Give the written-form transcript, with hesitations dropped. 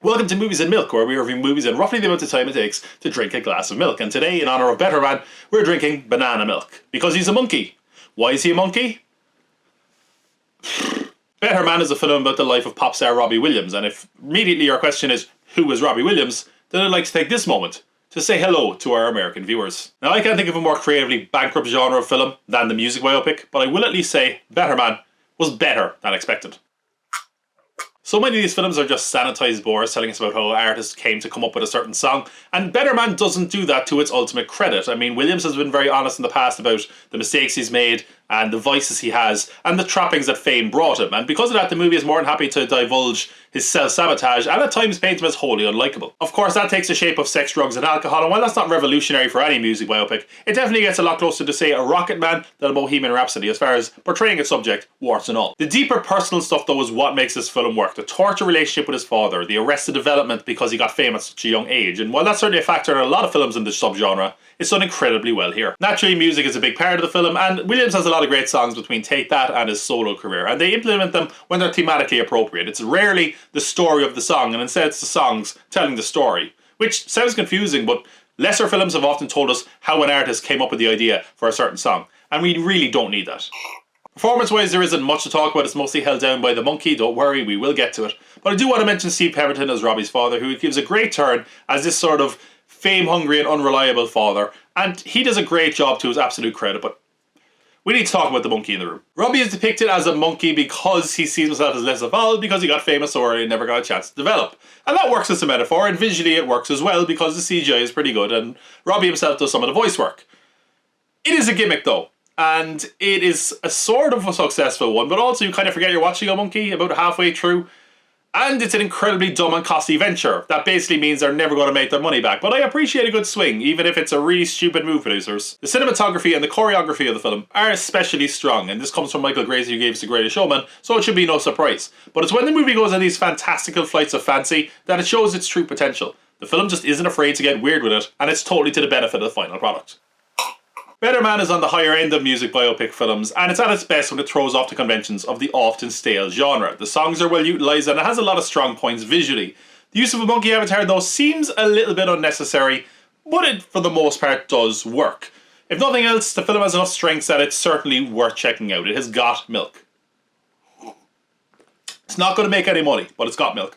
Welcome to Movies and Milk, where we review movies in roughly the amount of time it takes to drink a glass of milk. And today, in honour of Better Man, we're drinking banana milk. Because he's a monkey. Why is he a monkey? Better Man is a film about the life of pop star Robbie Williams, and if immediately your question is, who is Robbie Williams, then I'd like to take this moment to say hello to our American viewers. Now, I can't think of a more creatively bankrupt genre of film than the music biopic, but I will at least say Better Man was better than expected. So many of these films are just sanitized bores telling us about how artists came to come up with a certain song, and Better Man doesn't do that to its ultimate credit. I mean, Williams has been very honest in the past about the mistakes he's made and the vices he has and the trappings that fame brought him, and because of that the movie is more than happy to divulge his self-sabotage and at times paint him as wholly unlikable. Of course, that takes the shape of sex, drugs and alcohol, and while that's not revolutionary for any music biopic, it definitely gets a lot closer to, say, a Rocket Man than a Bohemian Rhapsody as far as portraying a subject, warts and all. The deeper personal stuff though is what makes this film work. The torture relationship with his father, the arrested development because he got fame at such a young age, and while that's certainly a factor in a lot of films in this subgenre, it's done incredibly well here. Naturally, music is a big part of the film, and Williams has a lot of great songs between Take That and his solo career, and they implement them when they're thematically appropriate. It's rarely the story of the song, and instead it's the songs telling the story. Which sounds confusing, but lesser films have often told us how an artist came up with the idea for a certain song, and we really don't need that. Performance-wise, there isn't much to talk about. It's mostly held down by the monkey. Don't worry, we will get to it. But I do want to mention Steve Pemberton as Robbie's father, who gives a great turn as this sort of fame-hungry and unreliable father, and he does a great job to his absolute credit, but we need to talk about the monkey in the room. Robbie is depicted as a monkey because he sees himself as less evolved because he got famous so early and never got a chance to develop. And that works as a metaphor, and visually it works as well because the CGI is pretty good and Robbie himself does some of the voice work. It is a gimmick though, and it is a sort of a successful one, but also you kind of forget you're watching a monkey about halfway through. And it's an incredibly dumb and costly venture. That basically means they're never going to make their money back. But I appreciate a good swing, even if it's a really stupid move, producers. The cinematography and the choreography of the film are especially strong, and this comes from Michael Gracie, who gave us The Greatest Showman, so it should be no surprise. But it's when the movie goes on these fantastical flights of fancy that it shows its true potential. The film just isn't afraid to get weird with it, and it's totally to the benefit of the final product. Better Man is on the higher end of music biopic films, and it's at its best when it throws off the conventions of the often stale genre. The songs are well utilised and it has a lot of strong points visually. The use of a monkey avatar though seems a little bit unnecessary, but it for the most part does work. If nothing else, the film has enough strengths that it's certainly worth checking out. It has got milk. It's not going to make any money, but it's got milk.